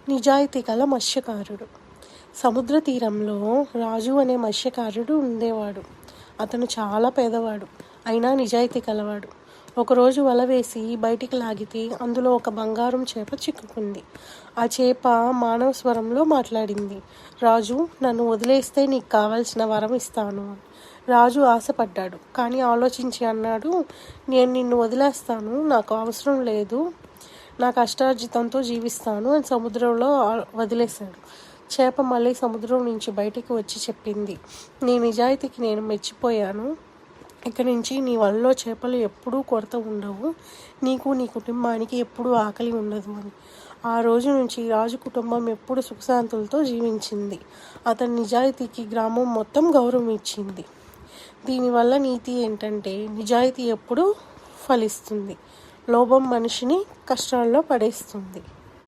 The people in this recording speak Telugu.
నిజాయితీ గల మత్స్యకారుడు. సముద్ర తీరంలో రాజు అనే మత్స్యకారుడు ఉండేవాడు. అతను చాలా పేదవాడు, అయినా నిజాయితీ కలవాడు. ఒకరోజు వల వేసి బయటికి లాగితే అందులో ఒక బంగారం చేప చిక్కుకుంది. ఆ చేప మానవ స్వరంలో మాట్లాడింది. రాజు, నన్ను వదిలేస్తే నీకు కావలసిన వరం ఇస్తాను. రాజు ఆశపడ్డాడు, కానీ ఆలోచించి అన్నాడు, నేను నిన్ను వదిలేస్తాను, నాకు అవసరం లేదు, నా కష్టార్జితంతో జీవిస్తాను అని సముద్రంలో వదిలేశాడు. చేప మళ్ళీ సముద్రం నుంచి బయటికి వచ్చి చెప్పింది, నీ నిజాయితీకి నేను మెచ్చిపోయాను. ఇక నుంచి నీ వలలో చేపలు ఎప్పుడూ కొరత ఉండవు, నీకు నీ కుటుంబానికి ఎప్పుడూ ఆకలి ఉండదు అని. ఆ రోజు నుంచి రాజు కుటుంబం ఎప్పుడు సుఖశాంతులతో జీవించింది. అతని నిజాయితీకి గ్రామం మొత్తం గౌరవం ఇచ్చింది. దీనివల్ల నీతి ఏంటంటే, నిజాయితీ ఎప్పుడూ ఫలిస్తుంది, లోభం మనిషిని కష్టాల్లో పడేస్తుంది.